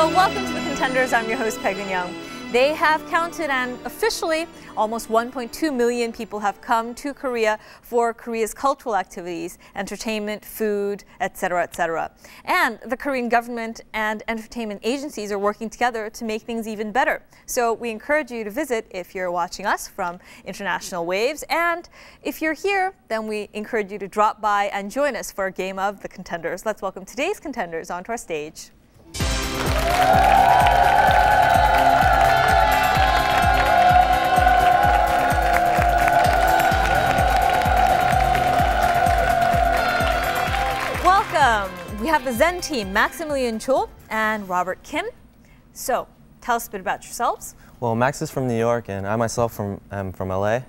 So welcome to the Contenders. I'm your host, Peggy Young. They have counted, and officially almost 1.2 million people have come to Korea for Korea's cultural activities, entertainment, food, etc., etc. And the Korean government and entertainment agencies are working together to make things even better. So we encourage you to visit if you're watching us from international waves. And if you're here, then we encourage you to drop by and join us for a game of the Contenders. Let's welcome today's Contenders onto our stage. Welcome! We have the Zen team, Maximilian Jo and Robert Kim. So, tell us a bit about yourselves. Well, Max is from New York, and I myself am from LA.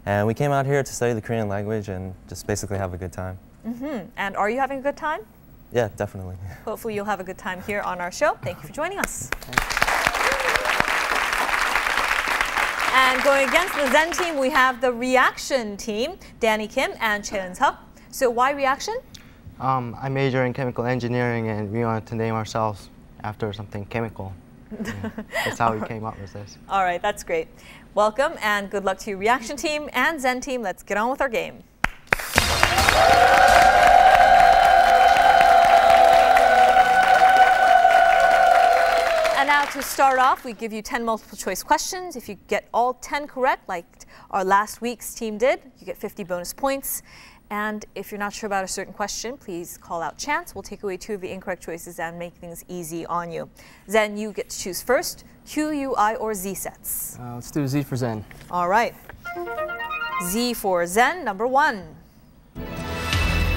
And we came out here to study the Korean language and just basically have a good time. And are you having a good time? Yeah, definitely. Hopefully you'll have a good time here on our show. Thank you for joining us. And going against the Zen team, we have the Reaction team, Danny Kim and Chaeun Seok. So why Reaction? I major in chemical engineering, and we wanted to name ourselves after something chemical. That's how we came up with this. All right, that's great. Welcome and good luck to you, Reaction team and Zen team. Let's get on with our game. And now to start off, we give you 10 multiple choice questions. If you get all 10 correct, like our last week's team did, you get 50 bonus points. And if you're not sure about a certain question, please call out chance. We'll take away 2 of the incorrect choices and make things easy on you. Zen, you get to choose first. Q, U, I, or Z sets. Let's do Z for Zen. All right. Z for Zen, number 1.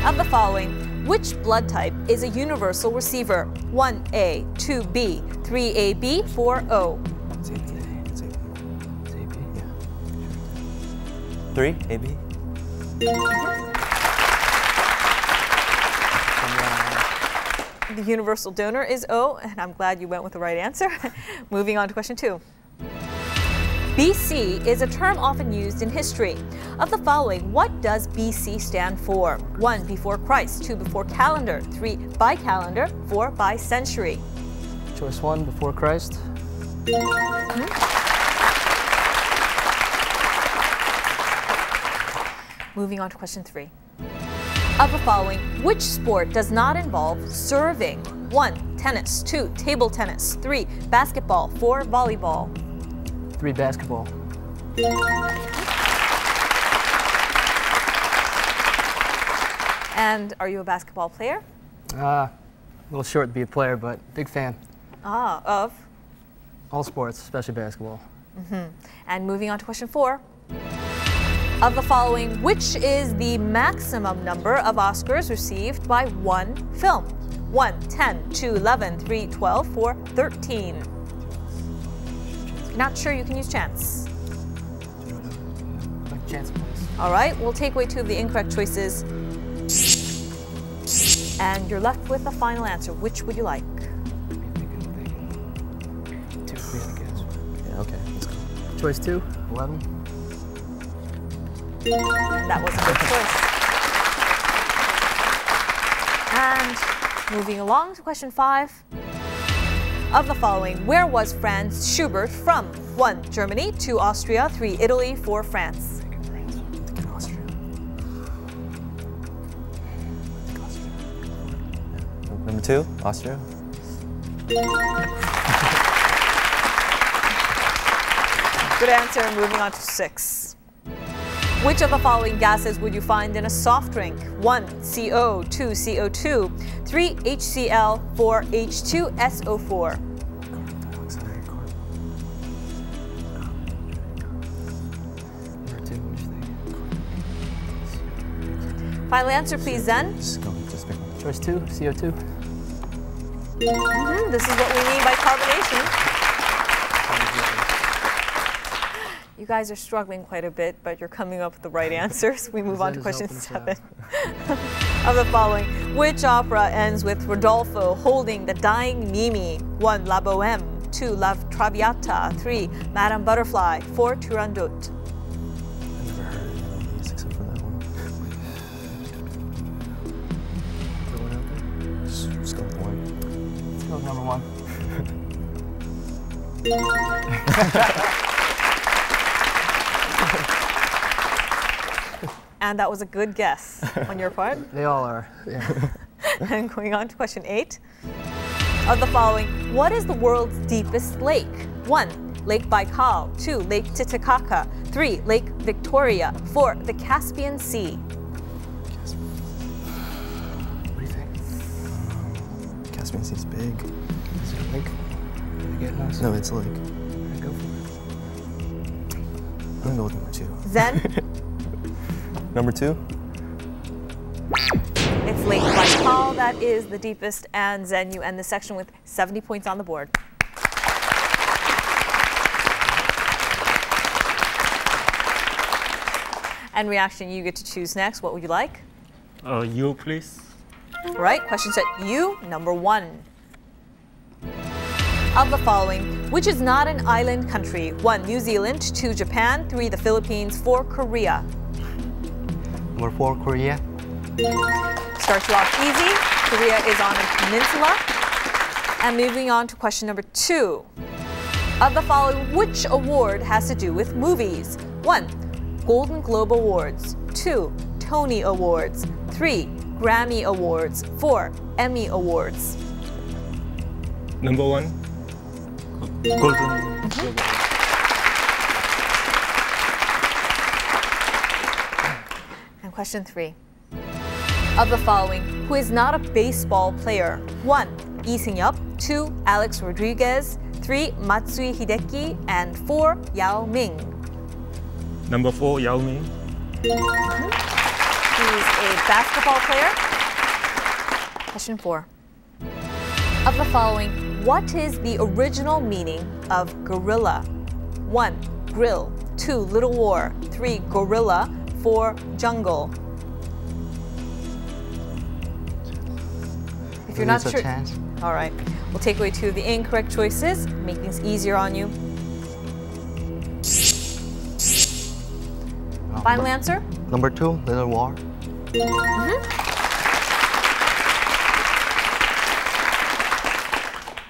Of the following, which blood type is a universal receiver? 1A, 2B, 3AB, 4O. 3, AB. The universal donor is O, and I'm glad you went with the right answer. Moving on to question 2. BC is a term often used in history. Of the following, what does BC stand for? 1, before Christ, 2, before calendar, 3, by calendar, 4, by century. Choice 1, before Christ. Moving on to question 3. Of the following, which sport does not involve serving? 1, tennis, 2, table tennis, 3, basketball, 4, volleyball. 3, basketball. And are you a basketball player? A little short to be a player, but big fan. Of? All sports, especially basketball. And moving on to question 4. Of the following, which is the maximum number of Oscars received by one film? 1, 10, 2, 11, 3, 12, 4, 13. Not sure, you can use chance. Chance, please. All right, we'll take away 2 of the incorrect choices. And you're left with a final answer. Which would you like? 2, Yeah, okay, let's go. Choice 2, 11. That was a good choice. And moving along to question 5. Of the following, where was Franz Schubert from? 1, Germany, 2, Austria, 3, Italy, 4, France. Austria. Number 2, Austria. Good answer. Moving on to 6. Which of the following gases would you find in a soft drink? 1, CO, 2, CO2, 3, HCl, 4, H2SO4. Final answer, please, Zen. Just pick one. Choice 2, CO2. This is what we mean by carbonation. You guys are struggling quite a bit, but you're coming up with the right answers. We move on to question 7. Of the following, which opera ends with Rodolfo holding the dying Mimi? 1, La Bohème, 2, La Traviata, 3, Madame Butterfly, 4, Turandot. I've never heard any of these except for that one. Just go with 1. Let's go with number 1. And that was a good guess on your part. They all are. Yeah. And going on to question 8. Of the following, what is the world's deepest lake? 1. Lake Baikal. 2. Lake Titicaca. 3. Lake Victoria. 4. The Caspian Sea. What do you think? Caspian Sea's big. Is it a lake? Did I get an answer? No, it's a lake. Alright, go for it. I'm gonna go with number 2. Zen? Number 2? It's Lake Baikal that is the deepest, and Zen, you end the section with 70 points on the board. And Reaction, you get to choose next. What would you like? You, please. All right, question set you, number 1. Of the following, which is not an island country? 1. New Zealand. 2. Japan. 3. The Philippines. 4. Korea. Number 4, Korea. Starts you off easy. Korea is on a peninsula. And moving on to question number 2. Of the following, which award has to do with movies? 1. Golden Globe Awards. 2. Tony Awards. 3. Grammy Awards. 4. Emmy Awards. Number 1. Golden Globe. And question 3. Of the following, who is not a baseball player? 1. Lee Seung-yup. 2. Alex Rodriguez. 3. Matsui Hideki. And 4. Yao Ming. Number 4, Yao Ming. He's a basketball player. Question 4. Of the following, what is the original meaning of gorilla? 1. Grill. 2. Little War. 3. Gorilla. 4. Jungle. If you're not sure, Chance. all right, we'll take away 2 of the incorrect choices, make things easier on you. Final answer? Number 2, Little War.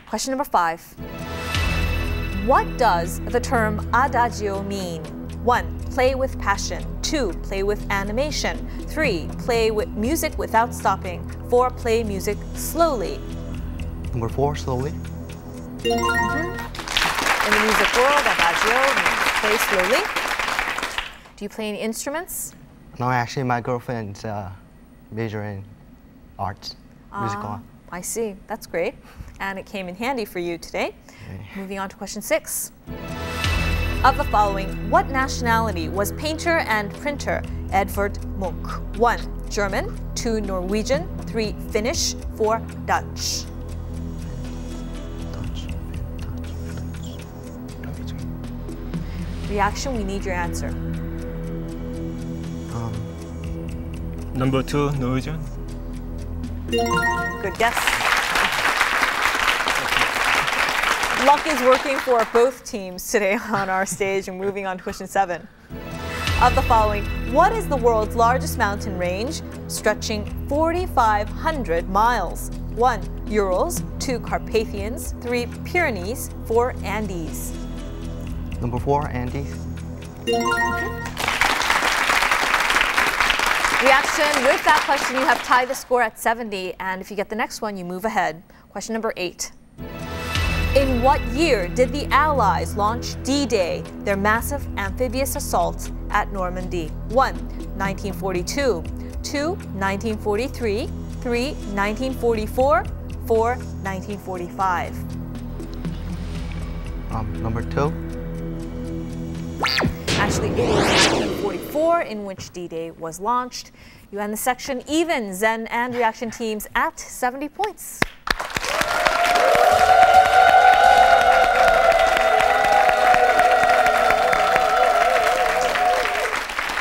Question number 5. What does the term adagio mean? 1. Play with passion. 2. Play with animation. 3. Play with music without stopping. 4. Play music slowly. Number 4, slowly. In the music world, adagio means play slowly. Do you play any instruments? No, actually, my girlfriend's major in arts, musical art. I see. That's great. And it came in handy for you today. Okay. Moving on to question 6. Of the following, what nationality was painter and printer Edvard Munch? 1. German. 2. Norwegian. 3. Finnish. 4. Dutch. Reaction, we need your answer. Number 2, Norwegian. Good guess. Luck is working for both teams today on our stage, and moving on to question 7. Of the following, what is the world's largest mountain range stretching 4,500 miles? 1. Urals. 2. Carpathians. 3. Pyrenees. 4. Andes. Number 4, Andes. Reaction, with that question, you have tied the score at 70, and if you get the next one, you move ahead. Question number 8. In what year did the Allies launch D-Day, their massive amphibious assault at Normandy? 1. 1942. 2. 1943. 3. 1944. 4. 1945. Number 2. Actually, it is 1944 in which D-Day was launched. You end the section even, Zen and Reaction teams at 70 points.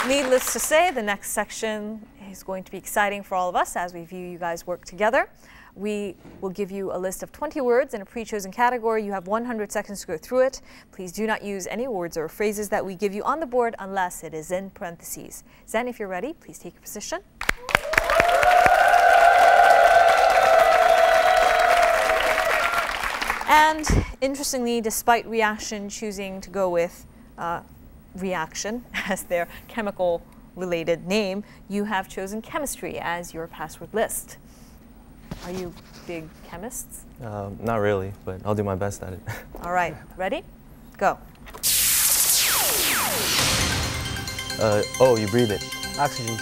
Needless to say, the next section is going to be exciting for all of us as we view you guys work together. We will give you a list of 20 words in a pre-chosen category. You have 100 seconds to go through it. Please do not use any words or phrases that we give you on the board unless it is in parentheses. Zen, if you're ready, please take your position. And interestingly, despite reaction choosing to go with reaction as their chemical-related name, you have chosen chemistry as your password list. Are you big chemists? Not really, but I'll do my best at it. All right, ready? Go. O, you breathe it. Oxygen.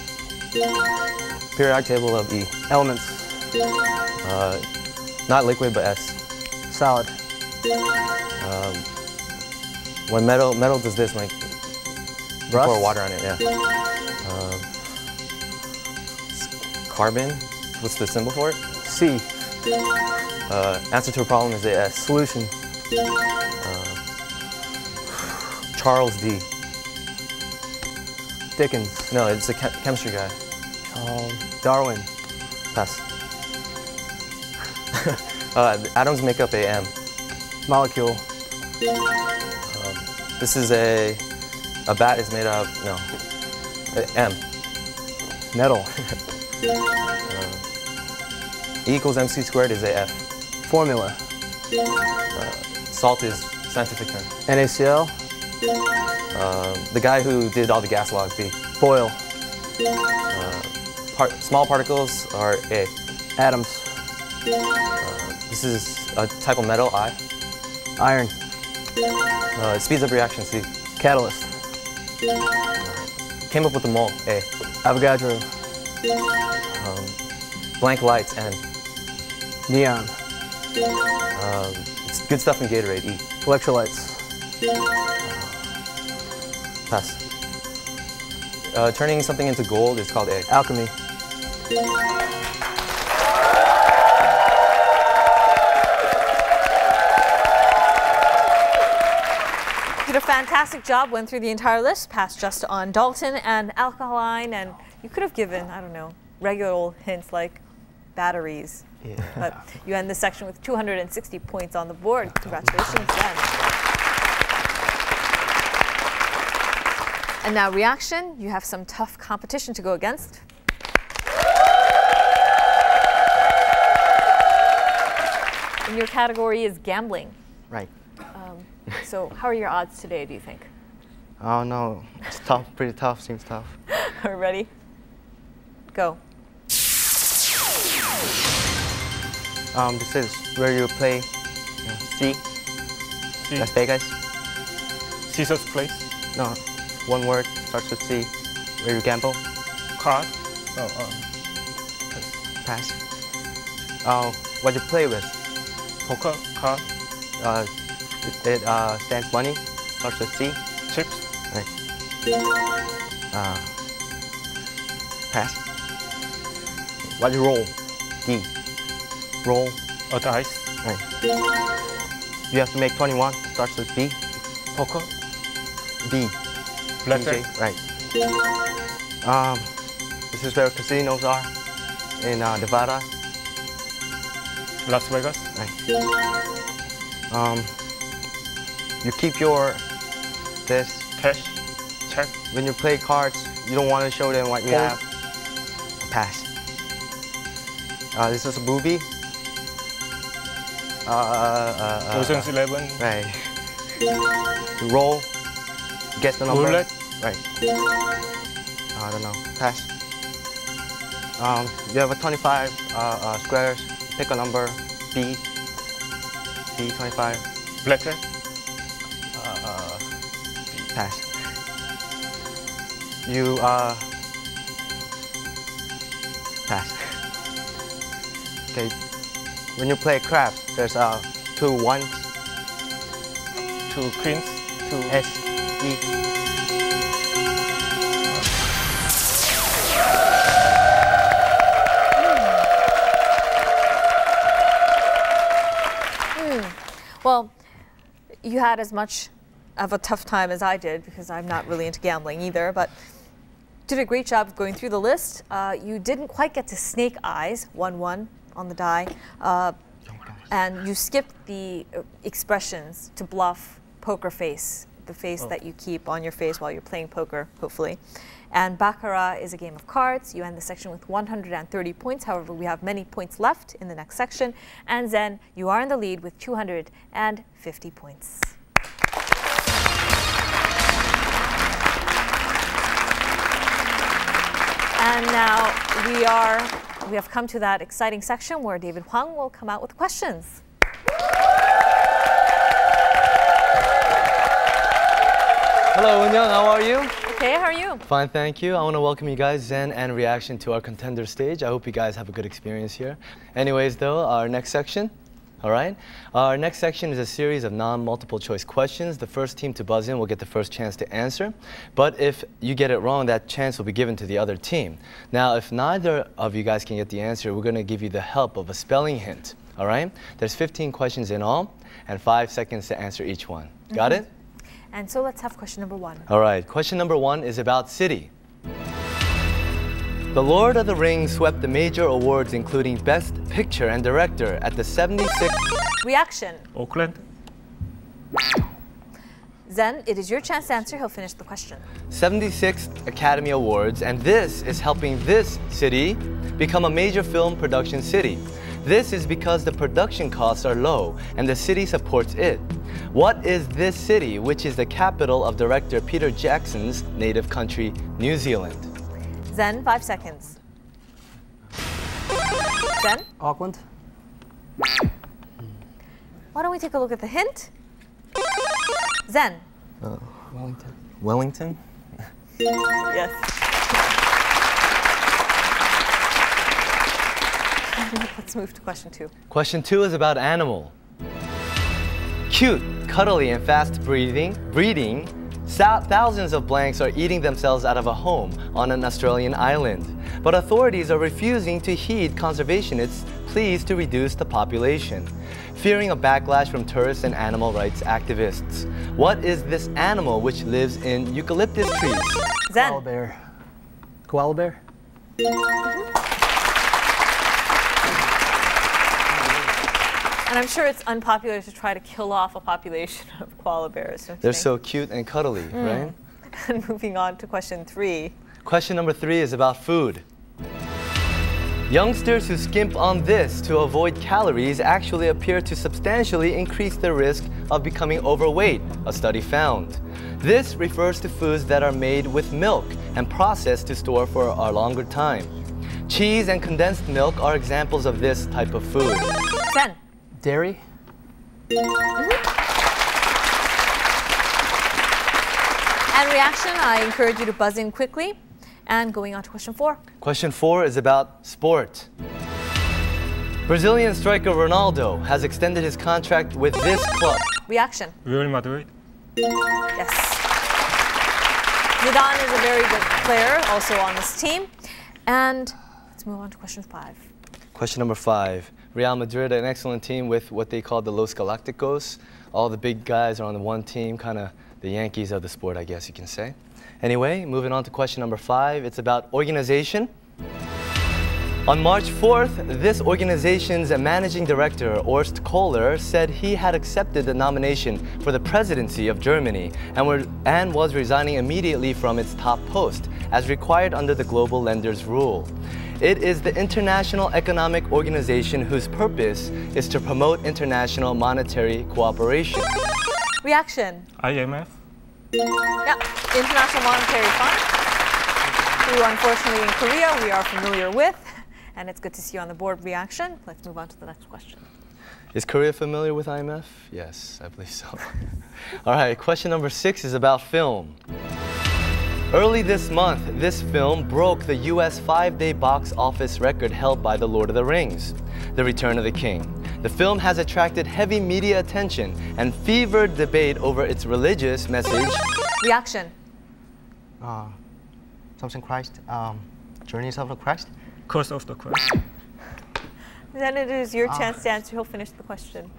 Periodic table of E. Elements. Not liquid, but S. Solid. When metal does this, like you Rust. pour water on it, yeah. Carbon, what's the symbol for it? C. Answer to a problem is a S. Solution. Charles D. Dickens. No, it's a chemistry guy. Darwin. Pass. Atoms make up a M. Molecule. This is a bat is made of, no, M. Metal. E equals MC squared is a F. Formula. Salt is scientific term. NaCl. The guy who did all the gas laws, B. Boil. Small particles are A. Atoms. This is a type of metal, I. Iron. It speeds up reaction, C. Catalyst. Came up with the mole, A. Avogadro. Blank lights, N. Neon. It's good stuff in Gatorade, E. Electrolytes. Pass. Turning something into gold is called A. Alchemy. You did a fantastic job, went through the entire list, passed just on Dalton and alkaline, and you could have given, I don't know, regular old hints like batteries. Yeah. But you end this section with 260 points on the board. Congratulations again. And now reaction, you have some tough competition to go against. And your category is gambling. Right. So how are your odds today, do you think? Oh no, it's tough, pretty tough, seems tough. Ready? Go. This is where you play C. C. Las Vegas. Caesar's place. No, one word starts with C. Where you gamble. Card. Pass. What you play with. Poker. Card. It stands money. Starts with C. Chips. Right. Pass. What you roll. D. Roll. A dice. Right. You have to make 21. Starts with B. Poker. B. Blackjack. DJ. Right. This is where casinos are in Nevada. Las Vegas. Right. You keep your this Cash. Check. when you play cards. You don't want to show them what you Fold. have. Pass. This is a movie. Ocean's 11. Right. You roll. Guess the number. Roulette. Right. I don't know. Pass. You have a 25 squares. Pick a number. B. B 25. Blackjack. Pass. You pass. Okay. When you play craps, there's 2 ones, 2 queens. 2 S, E. Well, you had as much of a tough time as I did because I'm not really into gambling either, but did a great job of going through the list. You didn't quite get to snake eyes, 1-1 on the die, and you skipped the expressions to bluff, poker face, the face that you keep on your face while you're playing poker, hopefully. And Baccarat is a game of cards. You end the section with 130 points. However, we have many points left in the next section. And Zen, you are in the lead with 250 points. And now we have come to that exciting section where David Hwang will come out with questions. Hello, Eun-young, how are you? Okay, how are you? Fine, thank you. I want to welcome you guys, Zen and Reaction, to our Contender stage. I hope you guys have a good experience here. Anyways, though, our next section. All right. Our next section is a series of non-multiple choice questions. The first team to buzz in will get the first chance to answer. But if you get it wrong, that chance will be given to the other team. Now, if neither of you guys can get the answer, we're going to give you the help of a spelling hint. All right. There's 15 questions in all and 5 seconds to answer each one. Got it? And so let's have question number 1. All right. Question number 1 is about city. The Lord of the Rings swept the major awards including Best Picture and Director at the 76th... Reaction. Auckland. Zen, it is your chance to answer. He'll finish the question. 76th Academy Awards, and this is helping this city become a major film production city. This is because the production costs are low and the city supports it. What is this city, which is the capital of director Peter Jackson's native country, New Zealand? Zen, 5 seconds. Zen? Auckland. Why don't we take a look at the hint? Zen? Wellington. Wellington? Yes. Let's move to question 2. Question 2 is about animal. Cute, cuddly, and fast breeding, thousands of blanks are eating themselves out of a home on an Australian island. But authorities are refusing to heed conservationists' pleas to reduce the population, fearing a backlash from tourists and animal rights activists. What is this animal which lives in eucalyptus trees? Zen? Koala bear. Koala bear. And I'm sure it's unpopular to try to kill off a population of koala bears. Don't you They're think? so cute and cuddly, right? And moving on to question 3. Question number 3 is about food. Youngsters who skimp on this to avoid calories actually appear to substantially increase their risk of becoming overweight, a study found. This refers to foods that are made with milk and processed to store for a longer time. Cheese and condensed milk are examples of this type of food. Zen? Dairy. And Reaction, I encourage you to buzz in quickly. And going on to question 4. Question 4 is about sport. Brazilian striker Ronaldo has extended his contract with this club. Reaction. Real Madrid. Yes. Zidane is a very good player, also on this team. And let's move on to question 5. Question number 5. Real Madrid, an excellent team with what they call the Los Galacticos. All the big guys are on the one team, kind of the Yankees of the sport, I guess you can say. Anyway, moving on to question number 5. It's about organization. On March 4th, this organization's managing director, Horst Kohler, said he had accepted the nomination for the presidency of Germany and was resigning immediately from its top post, as required under the global lenders rule. It is the International Economic Organization whose purpose is to promote international monetary cooperation. Reaction. IMF. Yeah, International Monetary Fund, who unfortunately in Korea we are familiar with. And it's good to see you on the board. Reaction. Let's move on to the next question. Is Korea familiar with IMF? Yes, I believe so. All right, question number 6 is about film. Early this month, this film broke the US 5-day box office record held by The Lord of the Rings, The Return of the King. The film has attracted heavy media attention and fevered debate over its religious message. Reaction. Something Christ. Journeys of the Christ. Curse of the Christ. Then it is your chance to answer. He'll finish the question.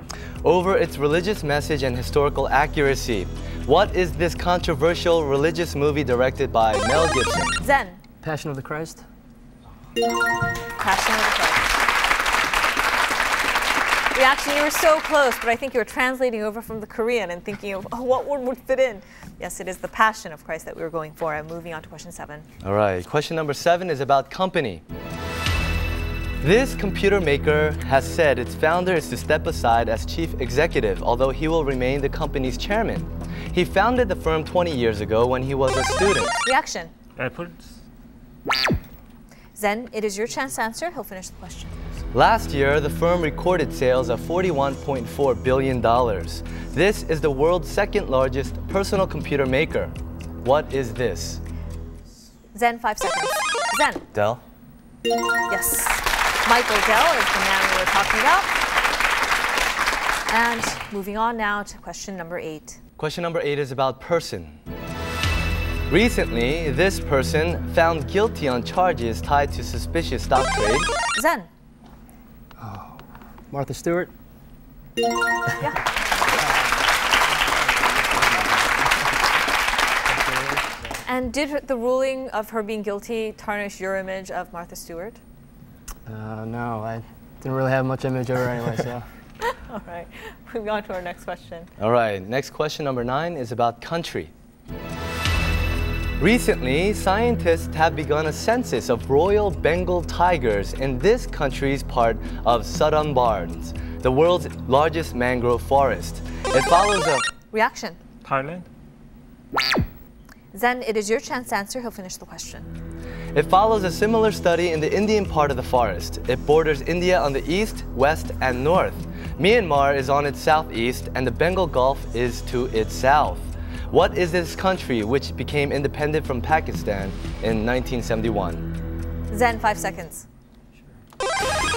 Over its religious message and historical accuracy. What is this controversial religious movie directed by Mel Gibson? Zen. Passion of the Christ. Passion of the Christ. Reaction, you were so close, but I think you were translating over from the Korean and thinking of, oh, what word would fit in? Yes, it is the Passion of Christ that we were going for. And moving on to question 7. All right, question number 7 is about company. This computer maker has said its founder is to step aside as chief executive, although he will remain the company's chairman. He founded the firm 20 years ago when he was a student. Reaction. Apple. Zen, it is your chance to answer. He'll finish the question. Last year, the firm recorded sales of $41.4 billion. This is the world's second largest personal computer maker. What is this? Zen, 5 seconds. Zen. Dell. Yes. Michael Dell is the man we were talking about. And moving on now to question number 8. Question number 8 is about person. Recently, this person found guilty on charges tied to suspicious stock trade. Zen. Martha Stewart. Yeah. And did the ruling of her being guilty tarnish your image of Martha Stewart? No, I didn't really have much image of her anyway, so. All right, moving on to our next question. All right, next question number 9 is about country. Recently, scientists have begun a census of Royal Bengal tigers in this country's part of Sundarbans, the world's largest mangrove forest. It follows a... Reaction. Thailand. Zen, it is your chance to answer. He'll finish the question. It follows a similar study in the Indian part of the forest. It borders India on the east, west, and north. Myanmar is on its southeast, and the Bengal Gulf is to its south. What is this country which became independent from Pakistan in 1971? Zen, 5 seconds.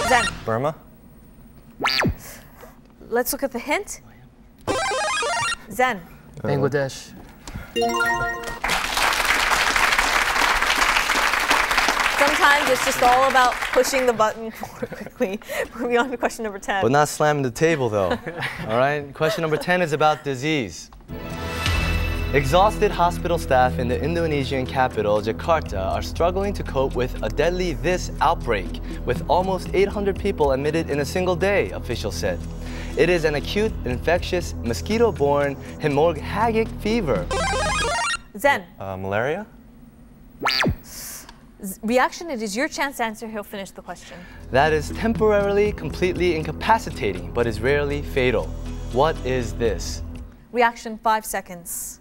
Zen. Burma. Let's look at the hint. Zen. Bangladesh. Sometimes it's just all about pushing the button more quickly. Moving on to question number 10. But not slamming the table, though. All right, question number 10 is about disease. Exhausted hospital staff in the Indonesian capital, Jakarta, are struggling to cope with a deadly outbreak, with almost 800 people admitted in a single day, officials said. It is an acute, infectious, mosquito-borne hemorrhagic fever. Zen. Malaria. Reaction, it is your chance to answer. He'll finish the question. That is temporarily, completely incapacitating, but is rarely fatal. What is this? Reaction, 5 seconds.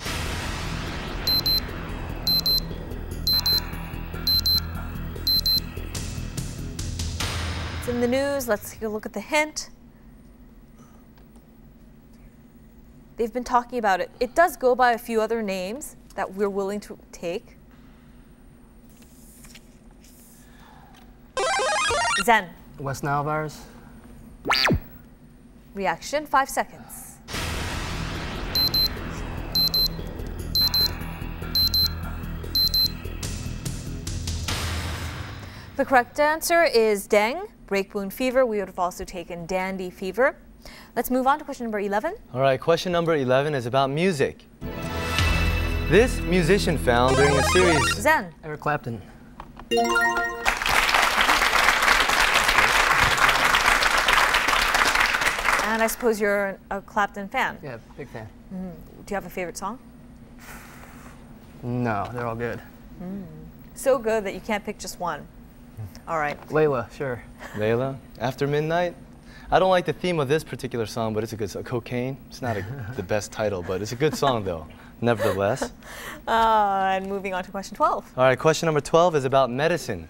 It's in the news. Let's take a look at the hint. They've been talking about it. It does go by a few other names that we're willing to take. Zen. West Nile virus. Reaction, 5 seconds. The correct answer is dengue, breakbone fever. We would have also taken dandy fever. Let's move on to question number 11. All right, question number 11 is about music. This musician found during a series... Zen. Eric Clapton. And I suppose you're a Clapton fan. Yeah, big fan. Do you have a favorite song? No, they're all good. So good that you can't pick just one. All right. Layla, sure. Layla, After Midnight. I don't like the theme of this particular song, but it's a good song. Cocaine. It's not the best title, but it's a good song, though, nevertheless. And moving on to question 12. All right, question number 12 is about medicine.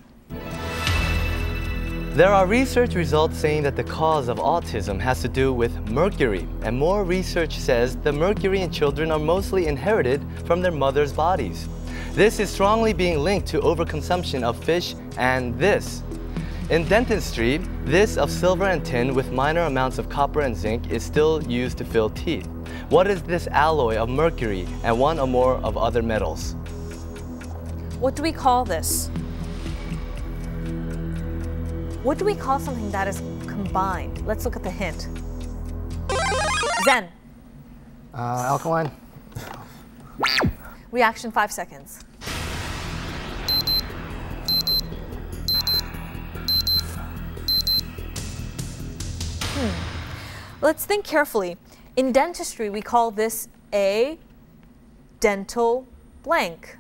There are research results saying that the cause of autism has to do with mercury, and more research says the mercury in children are mostly inherited from their mother's bodies. This is strongly being linked to overconsumption of fish and this. In dentistry, this of silver and tin with minor amounts of copper and zinc is still used to fill teeth. What is this alloy of mercury and one or more of other metals? What do we call this? What do we call something that is combined? Let's look at the hint. Zen. Alkaline. Reaction, 5 seconds. Let's think carefully. In dentistry, we call this a dental blank.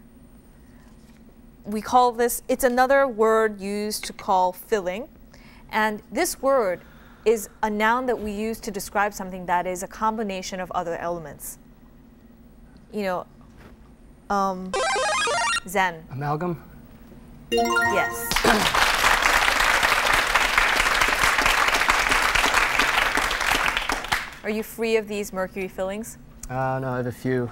We call this, it's another word used to call filling. And this word is a noun that we use to describe something that is a combination of other elements. You know, Zen. Amalgam? Yes. Are you free of these mercury fillings? No, I have a few.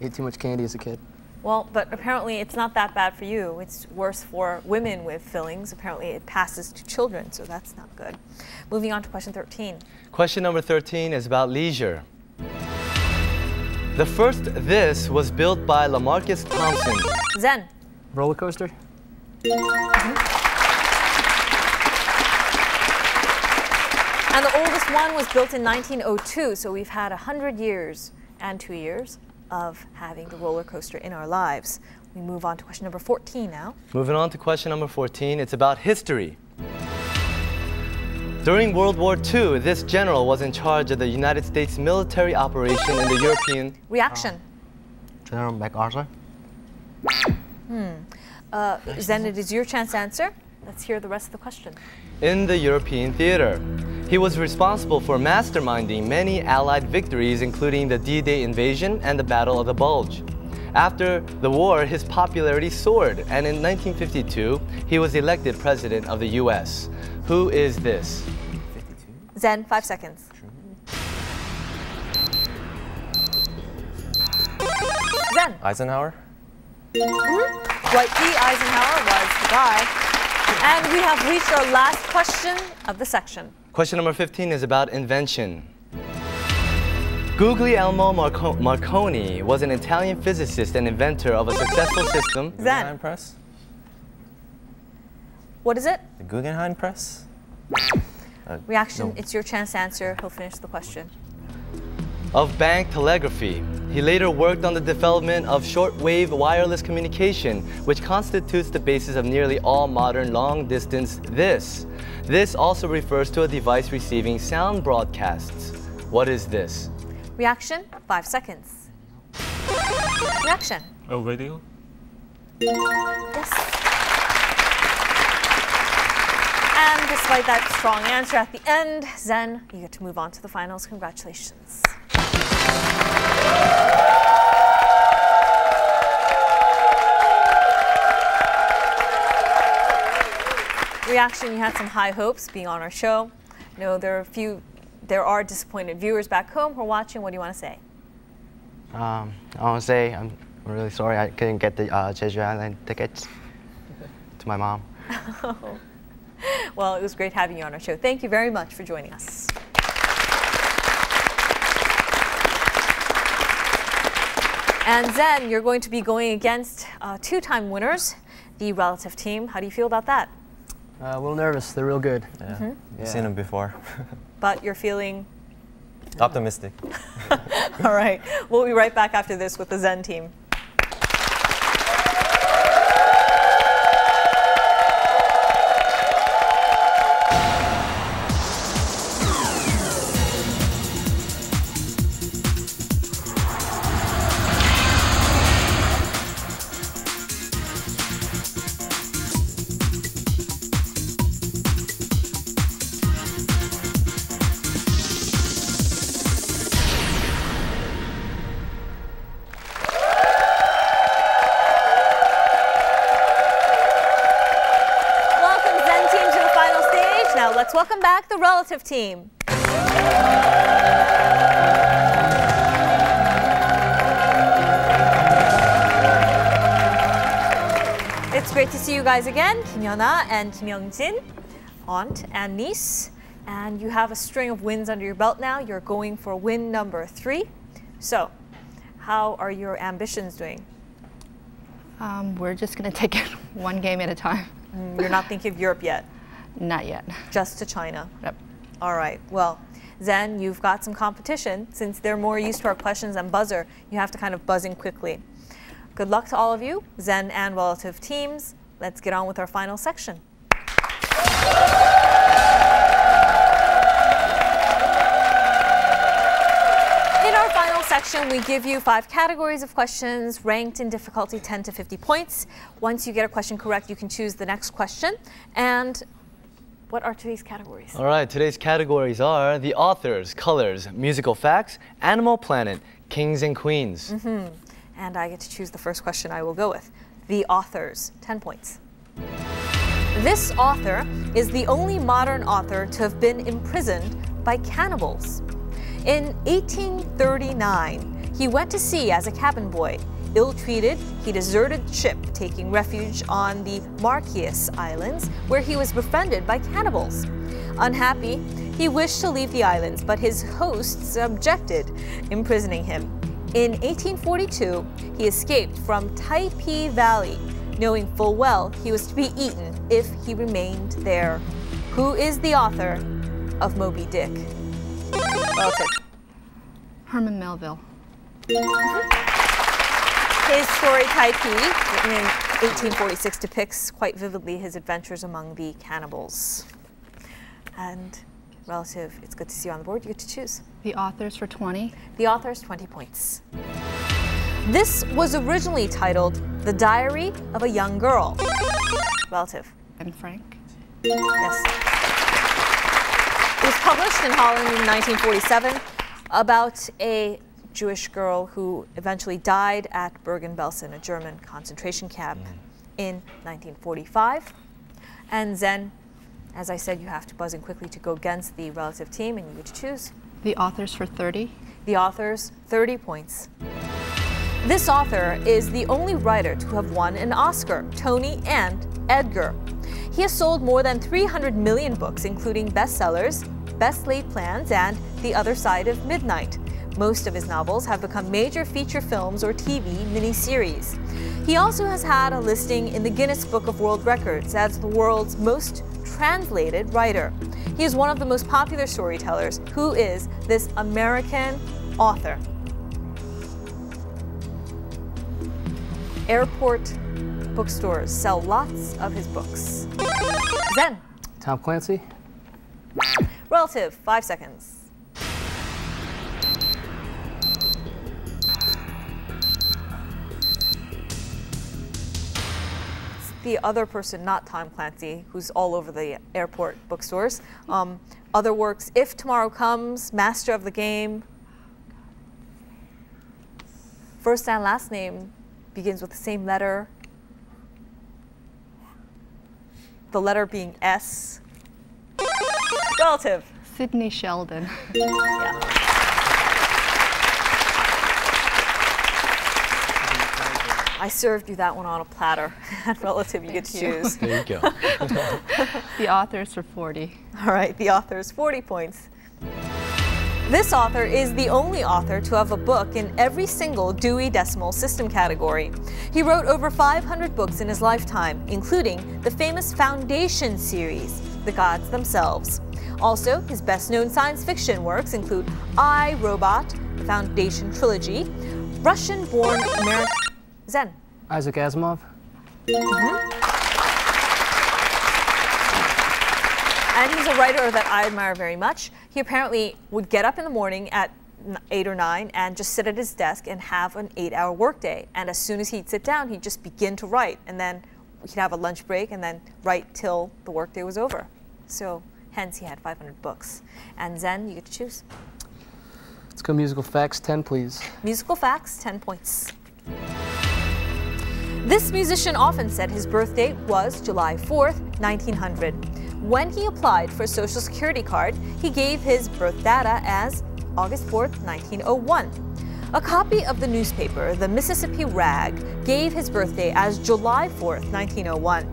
Ate too much candy as a kid. Well, but apparently it's not that bad for you. It's worse for women with fillings. Apparently it passes to children, so that's not good. Moving on to question 13. Question number 13 is about leisure. The first this was built by Lamarcus Thompson. Zen. Roller coaster? And the oldest one was built in 1902, so we've had 100 years and 2 years of having the roller coaster in our lives. We move on to question number 14 now. Moving on to question number 14, it's about history. During World War II, this general was in charge of the United States military operation in the European... Reaction. General MacArthur. Zen, it is your chance to answer. Let's hear the rest of the question. In the European theater. He was responsible for masterminding many Allied victories, including the D-Day invasion and the Battle of the Bulge. After the war, his popularity soared, and in 1952, he was elected president of the U.S. Who is this? Zen, 5 seconds. Zen. Eisenhower? Dwight D. Eisenhower was the guy. And we have reached our last question of the section. Question number 15 is about invention. Guglielmo Marconi was an Italian physicist and inventor of a successful system. Guggenheim Press? What is it? The Guggenheim Press? Reaction, no. it's your chance to answer. He'll finish the question. Of bank telegraphy. He later worked on the development of shortwave wireless communication, which constitutes the basis of nearly all modern long-distance this. This also refers to a device receiving sound broadcasts. What is this? Reaction, 5 seconds. Reaction. Oh, radio? Yes. And despite that strong answer at the end, Zen, you get to move on to the finals. Congratulations. Reaction, you had some high hopes being on our show. I know there are disappointed viewers back home who are watching. What do you want to say? I want to say I'm really sorry I couldn't get the Jeju Island tickets to my mom. Well, it was great having you on our show. Thank you very much for joining us. And Zen, you're going to be going against two-time winners, the relative team. How do you feel about that? A little nervous. They're real good. Yeah, I've seen them before. But you're feeling? Optimistic. All right. We'll be right back after this with the Zen team. Let's welcome back the relative team. It's great to see you guys again, Kim Yeona and Kim Young-jin, aunt and niece. And you have a string of wins under your belt now. You're going for win number 3. So, how are your ambitions doing? We're just going to take it one game at a time. You're not thinking of Europe yet? Not yet. Just to China? Yep. All right. Well, Zen, you've got some competition. Since they're more used to our questions than buzzer, you have to kind of buzz in quickly. Good luck to all of you, Zen and relative teams. Let's get on with our final section. section, we give you 5 categories of questions ranked in difficulty 10 to 50 points. Once you get a question correct, you can choose the next question. And what are today's categories? All right, today's categories are the authors, colors, musical facts, Animal Planet, kings and queens. And I get to choose the first question I will go with. The authors, 10 points. This author is the only modern author to have been imprisoned by cannibals. In 1839, he went to sea as a cabin boy. Ill-treated, he deserted the ship, taking refuge on the Marquesas Islands, where he was befriended by cannibals. Unhappy, he wished to leave the islands, but his hosts objected, imprisoning him. In 1842, he escaped from Typee Valley, knowing full well he was to be eaten if he remained there. Who is the author of Moby Dick? Relative. Herman Melville. His story, Typee, written in 1846, depicts quite vividly his adventures among the cannibals. And relative, it's good to see you on the board. You get to choose. The authors for 20. The authors, 20 points. This was originally titled The Diary of a Young Girl. Relative. And Frank. Yes. It was published in Holland in 1947 about a Jewish girl who eventually died at Bergen-Belsen, a German concentration camp, in 1945. And then, as I said, you have to buzz in quickly to go against the relative team, and you get to choose. The authors for 30. The authors, 30 points. This author is the only writer to have won an Oscar, Tony, and Edgar. He has sold more than 300 million books, including bestsellers, Best Laid Plans, and The Other Side of Midnight. Most of his novels have become major feature films or TV miniseries. He also has had a listing in the Guinness Book of World Records as the world's most translated writer. He is one of the most popular storytellers. Who is this American author? Airport bookstores sell lots of his books. Zen. Tom Clancy. Relative, 5 seconds. It's the other person, not Tom Clancy, who's all over the airport bookstores. Other works, If Tomorrow Comes, Master of the Game. First and last name begins with the same letter. The letter being S. Relative. Sidney Sheldon. Yeah. I served you that one on a platter. Relative, you get to choose. There you go. The authors for 40. All right, the author's 40 points. This author is the only author to have a book in every single Dewey Decimal System category. He wrote over 500 books in his lifetime, including the famous Foundation series, The Gods Themselves. Also, his best-known science fiction works include I, Robot, the Foundation trilogy, Russian-born American... Zen. Isaac Asimov. And he's a writer that I admire very much. He apparently would get up in the morning at 8 or 9 and just sit at his desk and have an 8-hour workday. And as soon as he'd sit down, he'd just begin to write. And then he'd have a lunch break and then write till the workday was over. So hence he had 500 books. And Zen, you get to choose. Let's go musical facts, 10 please. Musical facts, 10 points. This musician often said his birth date was July 4th, 1900. When he applied for a Social Security card, he gave his birth data as August 4th, 1901. A copy of the newspaper, the Mississippi Rag, gave his birthday as July 4th, 1901.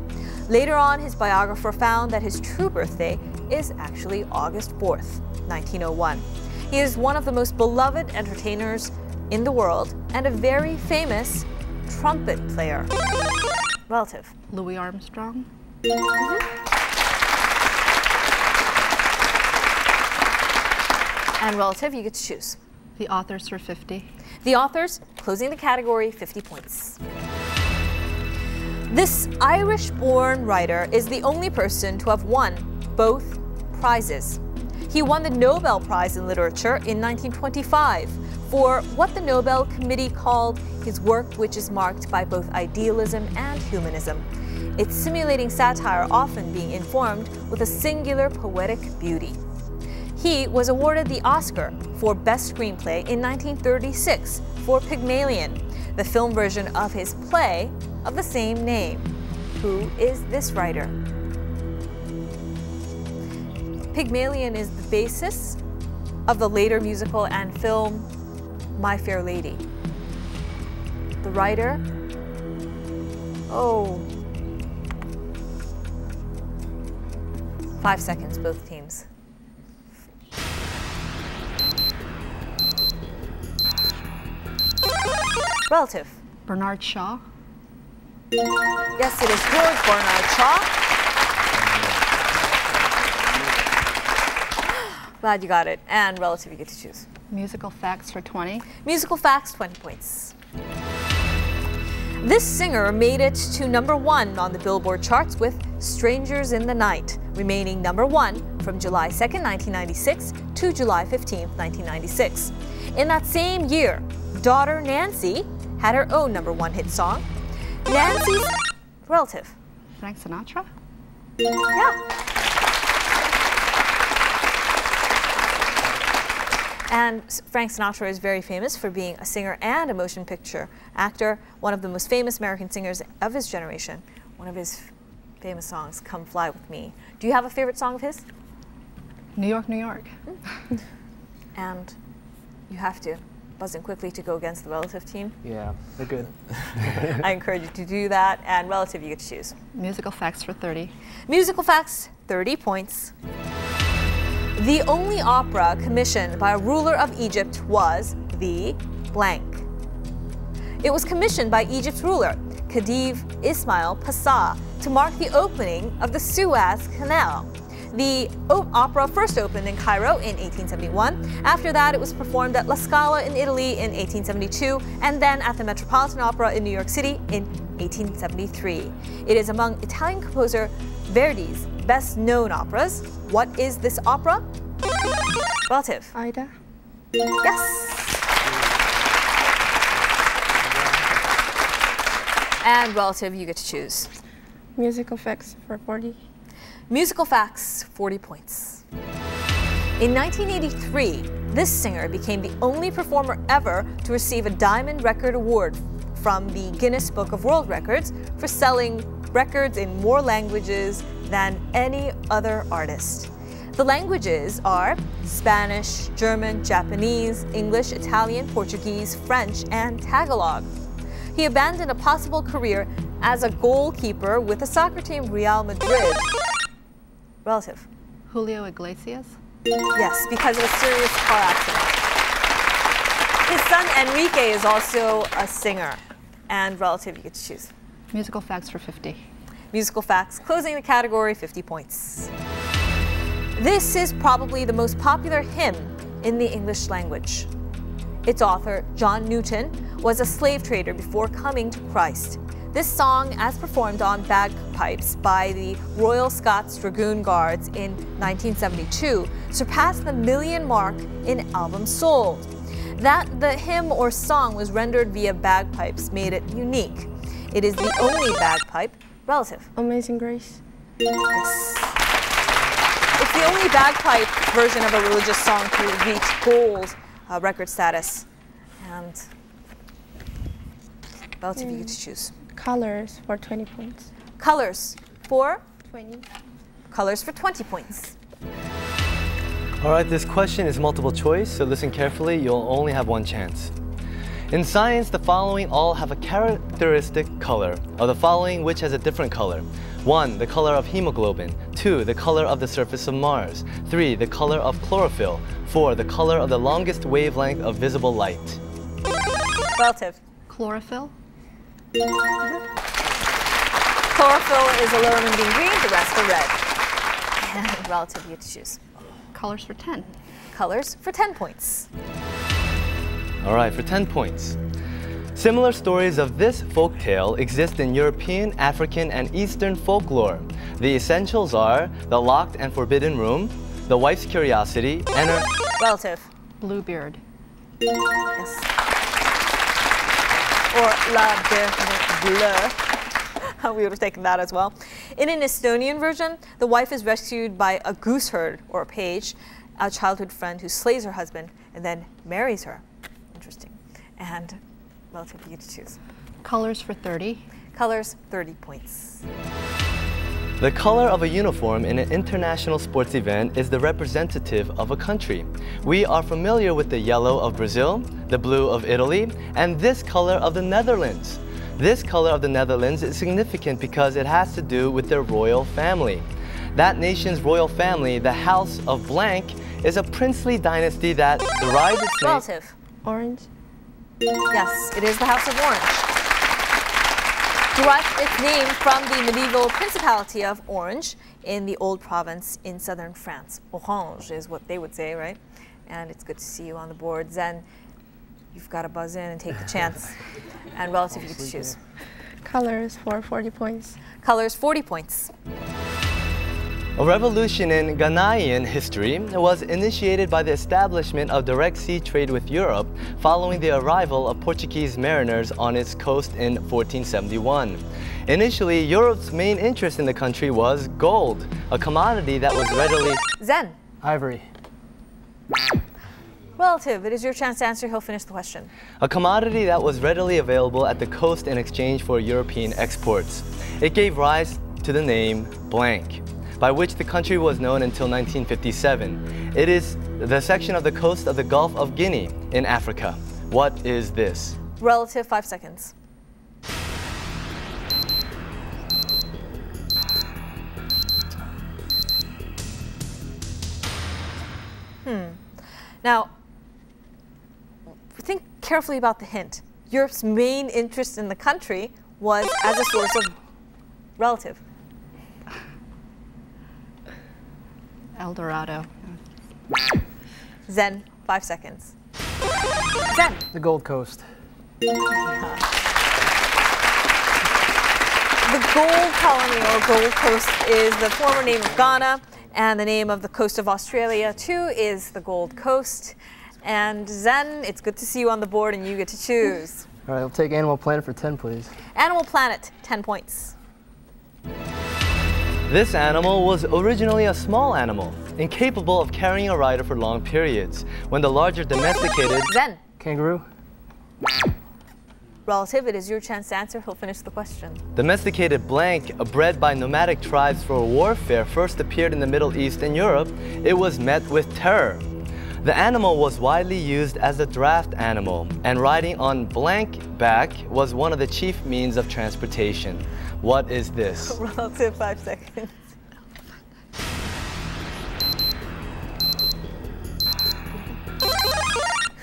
Later on, his biographer found that his true birthday is actually August 4th, 1901. He is one of the most beloved entertainers in the world and a very famous trumpet player. Relative. Louis Armstrong. And relative, you get to choose. The authors for 50. The authors, closing the category, 50 points. This Irish-born writer is the only person to have won both prizes. He won the Nobel Prize in Literature in 1925 for what the Nobel Committee called his work, which is marked by both idealism and humanism. Its simulating satire often being informed with a singular poetic beauty. He was awarded the Oscar for Best Screenplay in 1936 for Pygmalion, the film version of his play of the same name. Who is this writer? Pygmalion is the basis of the later musical and film My Fair Lady. The writer? Oh. 5 seconds, both teams. Relative. Bernard Shaw. Yes, it is George Bernard Shaw. Glad you got it. And relative, you get to choose. Musical facts for 20. Musical facts, 20 points. This singer made it to #1 on the Billboard charts with Strangers in the Night, remaining #1 from July 2nd, 1996 to July 15th, 1996. In that same year, daughter Nancy had her own #1 hit song. Nancy's relative. Frank Sinatra. Yeah. And Frank Sinatra is very famous for being a singer and a motion picture actor, one of the most famous American singers of his generation. One of his famous songs, Come Fly With Me. Do you have a favorite song of his? New York, New York. And you have to buzz in quickly to go against the relative team. Yeah, they're good. I encourage you to do that. And relative, you get to choose. Musical facts for 30. Musical facts, 30 points. The only opera commissioned by a ruler of Egypt was the blank. It was commissioned by Egypt's ruler, Khedive Ismail Pasha, to mark the opening of the Suez Canal. The opera first opened in Cairo in 1871. After that, it was performed at La Scala in Italy in 1872, and then at the Metropolitan Opera in New York City in 1873. It is among Italian composer Verdi's best-known operas. What is this opera? Relative. Aida. Yes. And relative, you get to choose. Musical facts for 40. Musical facts, 40 points. In 1983, this singer became the only performer ever to receive a Diamond Record Award from the Guinness Book of World Records for selling records in more languages than any other artist. The languages are Spanish, German, Japanese, English, Italian, Portuguese, French, and Tagalog. He abandoned a possible career as a goalkeeper with the soccer team Real Madrid. Relative. Julio Iglesias. Yes, because of a serious car accident. His son Enrique is also a singer. And relative, you get to choose. Musical facts for 50. Musical facts, closing the category, 50 points. This is probably the most popular hymn in the English language. Its author, John Newton, was a slave trader before coming to Christ. This song, as performed on bagpipes by the Royal Scots Dragoon Guards in 1972, surpassed the 1 million mark in albums sold. That the hymn or song was rendered via bagpipes made it unique. It is the only bagpipe. Relative. Amazing Grace. Yes. It's the only bagpipe version of a religious song to reach gold record status. And relative, you get to choose. Colors for 20 points. Colors for 20. Colors for 20 points. All right, this question is multiple choice, so listen carefully. You'll only have one chance. In science, the following all have a characteristic color. Of the following, which has a different color? 1. The color of hemoglobin. 2. The color of the surface of Mars. 3. The color of chlorophyll. 4. The color of the longest wavelength of visible light. Relative. Chlorophyll. Chlorophyll is aluminum being green, the rest are red. And relative, you get to choose. Colors for 10. Colors for 10 points. All right, for 10 points. Similar stories of this folk tale exist in European, African, and Eastern folklore. The essentials are the locked and forbidden room, the wife's curiosity, and her Relative. Bluebeard. Yes. Or la bleu. We would have taken that as well. In an Estonian version, the wife is rescued by a goose herd or a page, a childhood friend who slays her husband and then marries her. Interesting. And relative, you get to choose. Colors for 30. Colors, 30 points. The color of a uniform in an international sports event is the representative of a country. We are familiar with the yellow of Brazil, the blue of Italy, and this color of the Netherlands. This color of the Netherlands is significant because it has to do with their royal family. That nation's royal family, the House of Blank, is a princely dynasty that derives its name. Relative. Orange. Yes, it is the House of Orange. Derived its name from the medieval Principality of Orange in the old province in southern France. Orange is what they would say, right? And it's good to see you on the board. Zen, you've got to buzz in and take the chance. And relative, you get to choose. Colors for 40 points. Colors, 40 points. A revolution in Ghanaian history was initiated by the establishment of direct sea trade with Europe following the arrival of Portuguese mariners on its coast in 1471. Initially, Europe's main interest in the country was gold, a commodity that was readily... Zen. Ivory. Relative, it is your chance to answer. He'll finish the question. A commodity that was readily available at the coast in exchange for European exports. It gave rise to the name blank, by which the country was known until 1957. It is the section of the coast of the Gulf of Guinea in Africa. What is this? Relative, 5 seconds. Now, think carefully about the hint. Europe's main interest in the country was as a source of relative. El Dorado. Zen, 5 seconds. Zen. The Gold Coast. The Gold Colony or Gold Coast is the former name of Ghana, and the name of the coast of Australia too is the Gold Coast. And Zen, it's good to see you on the board and you get to choose. All right, I'll take Animal Planet for 10, please. Animal Planet, 10 points. This animal was originally a small animal, incapable of carrying a rider for long periods. When the larger domesticated... Zen. Kangaroo. Relative, it is your chance to answer. He'll finish the question. Domesticated blank, bred by nomadic tribes for warfare, first appeared in the Middle East and Europe. It was met with terror. The animal was widely used as a draft animal, and riding on blank back was one of the chief means of transportation. What is this? Relative, 5 seconds.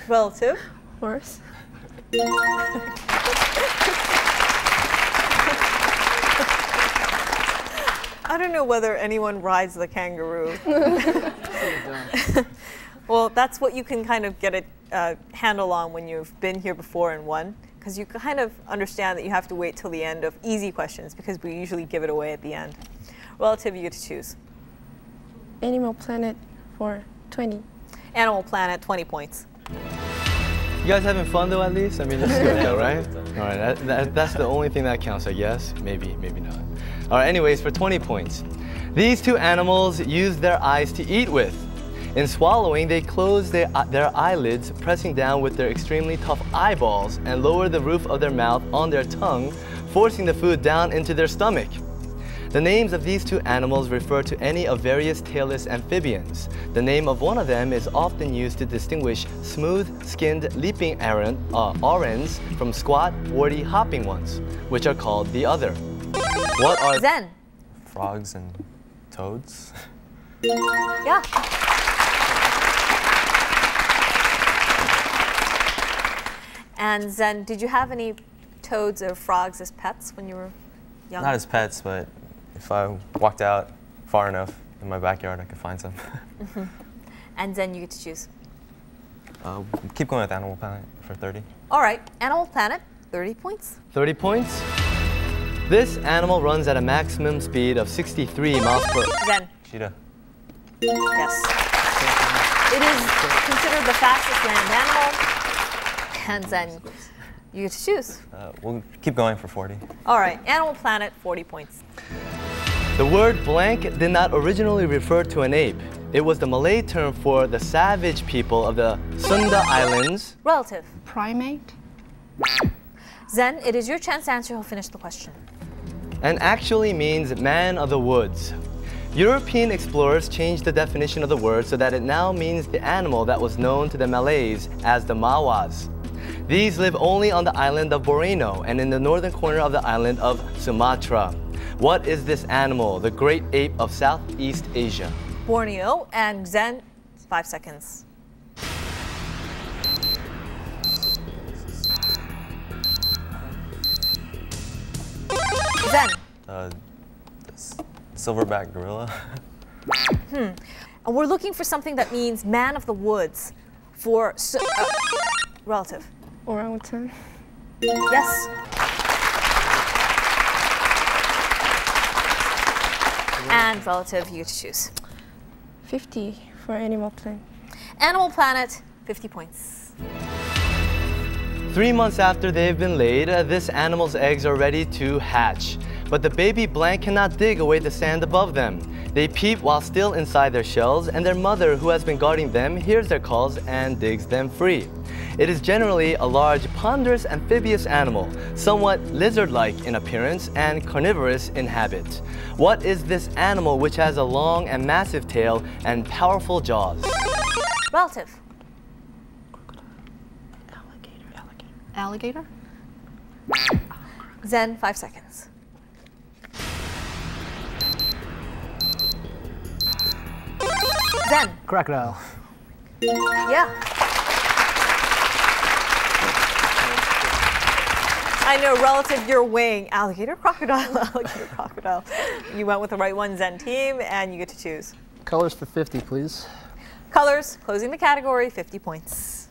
Relative. Horse. I don't know whether anyone rides the kangaroo. Well, that's what you can kind of get a handle on when you've been here before and won, because you kind of understand that you have to wait till the end of easy questions because we usually give it away at the end. Relative, you get to choose. Animal Planet for 20. Animal Planet, 20 points. You guys having fun though, at least? I mean, that's good though, right? All right, that's the only thing that counts, I guess. Maybe, maybe not. All right, anyways, for 20 points. These two animals use their eyes to eat with. In swallowing, they close their eyelids, pressing down with their extremely tough eyeballs and lower the roof of their mouth on their tongue, forcing the food down into their stomach. The names of these two animals refer to any of various tailless amphibians. The name of one of them is often used to distinguish smooth-skinned leaping orans from squat, warty, hopping ones, which are called the other. What are Zen? Frogs and toads. Yeah. And Zen, did you have any toads or frogs as pets when you were young? Not as pets, but if I walked out far enough in my backyard, I could find some. And Zen, you get to choose. Keep going with Animal Planet for 30. All right, Animal Planet, 30 points. 30 points? This animal runs at a maximum speed of 63 miles per hour. Zen. Cheetah. Yes. It is considered the fastest land animal. And then you get to choose. We'll keep going for 40. All right, Animal Planet, 40 points. The word blank did not originally refer to an ape. It was the Malay term for the savage people of the Sunda Islands. Relative. Primate. Zen, it is your chance to answer. He'll finish the question. And actually means man of the woods. European explorers changed the definition of the word so that it now means the animal that was known to the Malays as the Mawas. These live only on the island of Borneo and in the northern corner of the island of Sumatra. What is this animal, the great ape of Southeast Asia? Borneo. And Zen, 5 seconds. Zen. Silverback gorilla. And we're looking for something that means man of the woods for relative. Orangutan. Yes. And relative, you get to choose. 50 for Animal Planet. Animal Planet, 50 points. 3 months after they've been laid, this animal's eggs are ready to hatch. But the baby blank cannot dig away the sand above them. They peep while still inside their shells, and their mother, who has been guarding them, hears their calls and digs them free. It is generally a large, ponderous amphibious animal, somewhat lizard-like in appearance and carnivorous in habit. What is this animal which has a long and massive tail and powerful jaws? Relative. Alligator. Zen, 5 seconds. Zen. Crocodile. Yeah. I know, relative, you're weighing alligator, crocodile, alligator, crocodile. You went with the right one, Zen team, and you get to choose. Colors for 50, please. Colors, closing the category, 50 points.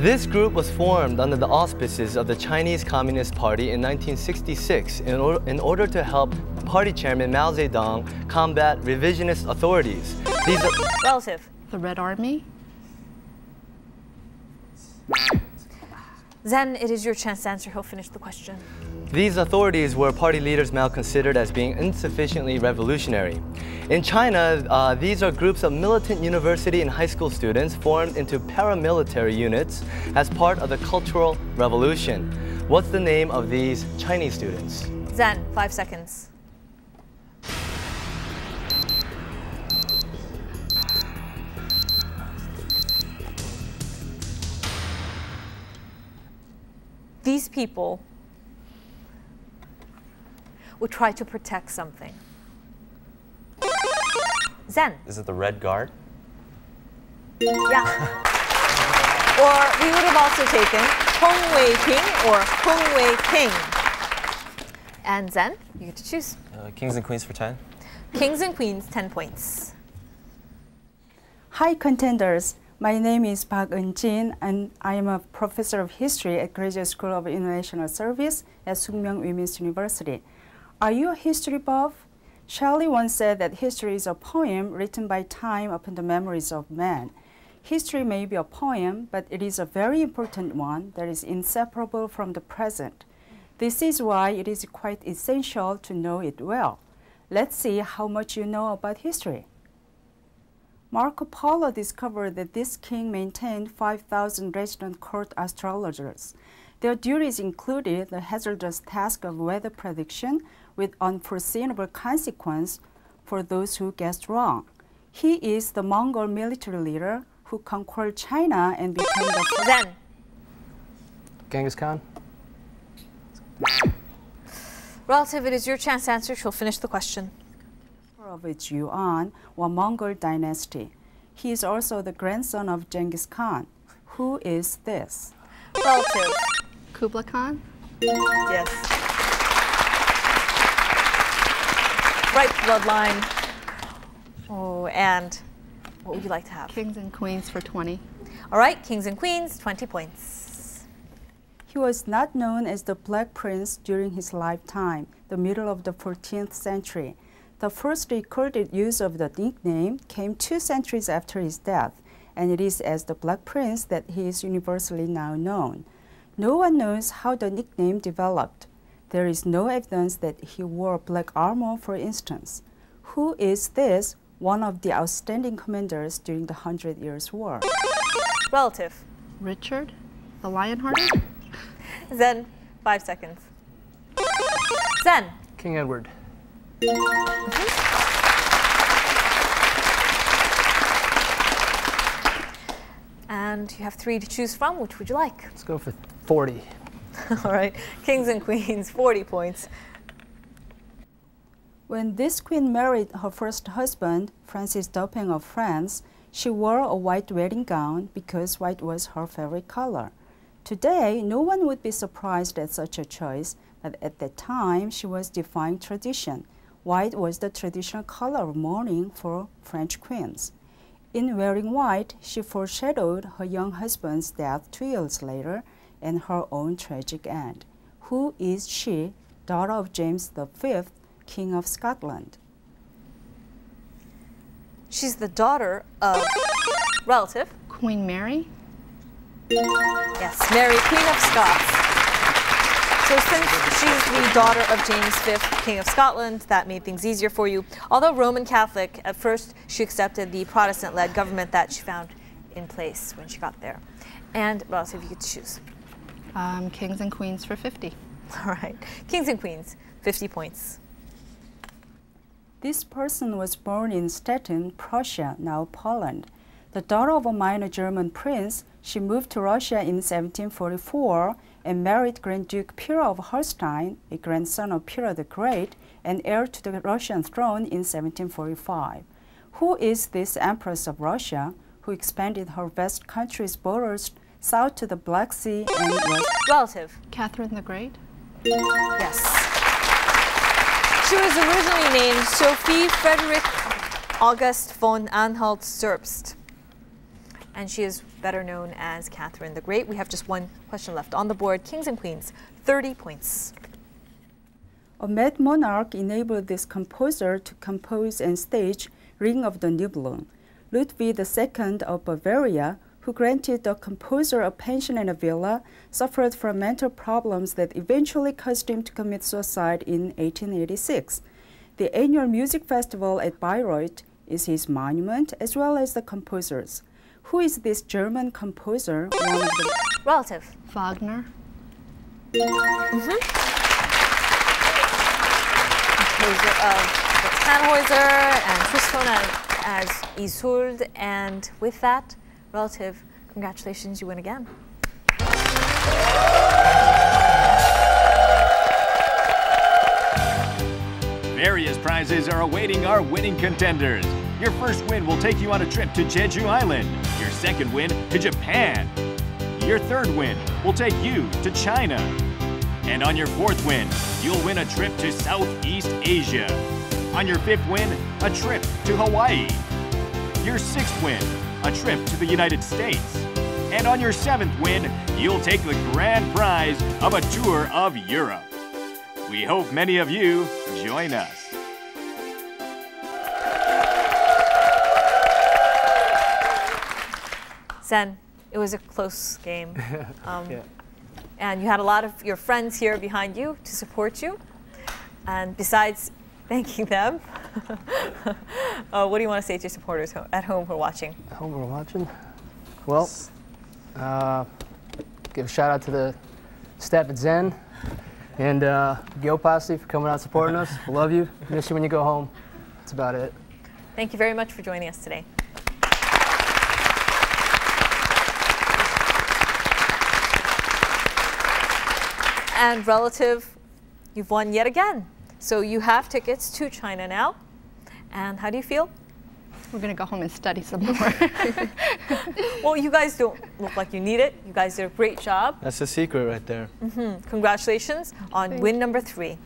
This group was formed under the auspices of the Chinese Communist Party in 1966 in order to help party chairman Mao Zedong combat revisionist authorities. These are Relative. The Red Army. Zen, it is your chance to answer. He'll finish the question. These authorities were party leaders Mao considered as being insufficiently revolutionary. In China, these are groups of militant university and high school students formed into paramilitary units as part of the Cultural Revolution. What's the name of these Chinese students? Zen, 5 seconds. These people would try to protect something. Zen. Is it the Red Guard? Yeah. Or we would have also taken Hong Wei King or Hong Wei King. And Zen, you get to choose. Kings and Queens for 10. Kings and Queens, 10 points. Hi, contenders. My name is Park Eun-jin, and I am a professor of history at Graduate School of International Service at Sookmyung Women's University. Are you a history buff? Shelley once said that history is a poem written by time upon the memories of men. History may be a poem, but it is a very important one that is inseparable from the present. This is why it is quite essential to know it well. Let's see how much you know about history. Marco Polo discovered that this king maintained 5,000 resident court astrologers. Their duties included the hazardous task of weather prediction with unforeseeable consequence for those who guessed wrong. He is the Mongol military leader who conquered China and became the Zen. Genghis Khan. Relative, it is your chance to answer. She'll finish the question. of its Yuan or Mongol dynasty. He is also the grandson of Genghis Khan. Who is this? Relative. Kublai Khan. Yes. Right bloodline. Oh, and what would you like to have? Kings and Queens for 20. All right, Kings and Queens, 20 points. He was not known as the Black Prince during his lifetime, the middle of the 14th century. The first recorded use of the nickname came 2 centuries after his death, and it is as the Black Prince that he is universally now known. No one knows how the nickname developed. There is no evidence that he wore black armor, for instance. Who is this, one of the outstanding commanders during the 100 Years' War? Relative. Richard, the Lionhearted? Zen, 5 seconds. Zen. King Edward. And you have 3 to choose from. Which would you like? Let's go for 40. All right, kings and queens, 40 points. When this queen married her first husband, Francis Dauphin of France, she wore a white wedding gown because white was her favorite color. Today, no one would be surprised at such a choice, but at that time, she was defying tradition. White was the traditional color of mourning for French queens. In wearing white, she foreshadowed her young husband's death 2 years later and her own tragic end. Who is she, daughter of James V, King of Scotland? She's the daughter of relative. Queen Mary? Yes, Mary, Queen of Scots. So since she's the daughter of James V, King of Scotland, that made things easier for you. Although Roman Catholic, at first she accepted the Protestant-led government that she found in place when she got there. And relative, you get to choose. Kings and queens for 50. All right, kings and queens, 50 points. This person was born in Stettin, Prussia, now Poland. The daughter of a minor German prince, she moved to Russia in 1744 and married Grand Duke Peter of Holstein, a grandson of Peter the Great, and heir to the Russian throne in 1745. Who is this Empress of Russia who expanded her vast country's borders south to the Black Sea and west? Relative. Catherine the Great? Yes. She was originally named Sophie Frederick August von Anhalt-Zerbst, and she is better known as Catherine the Great. We have just one question left on the board. Kings and queens, 30 points. A mad monarch enabled this composer to compose and stage Ring of the Nibelung. Ludwig II of Bavaria, who granted the composer a pension and a villa, suffered from mental problems that eventually caused him to commit suicide in 1886. The annual music festival at Bayreuth is his monument, as well as the composer's. Who is this German composer? One of the Relative. Wagner? Composer of the Tannhäuser and Tristan as Isolde. And with that, relative, congratulations, you win again. Various prizes are awaiting our winning contenders. Your first win will take you on a trip to Jeju Island. Your second win to Japan. Your third win will take you to China. And on your fourth win, you'll win a trip to Southeast Asia. On your fifth win, a trip to Hawaii. Your sixth win, a trip to the United States. And on your seventh win, you'll take the grand prize of a tour of Europe. We hope many of you join us. Zen, it was a close game. And you had a lot of your friends here behind you to support you. And besides thanking them, what do you want to say to your supporters at home who are watching? At home who are watching? Well, give a shout out to the staff at Zen and Gyo Posse for coming out and supporting us. We love you. Miss you when you go home. That's about it. Thank you very much for joining us today. And relative, you've won yet again. So you have tickets to China now. And how do you feel? We're going to go home and study some more. Well, you guys don't look like you need it. You guys did a great job. That's the secret right there. Congratulations on win number 3.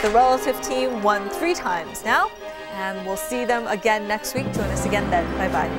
The relative team won 3 times now, and we'll see them again next week. Join us again then. Bye-bye.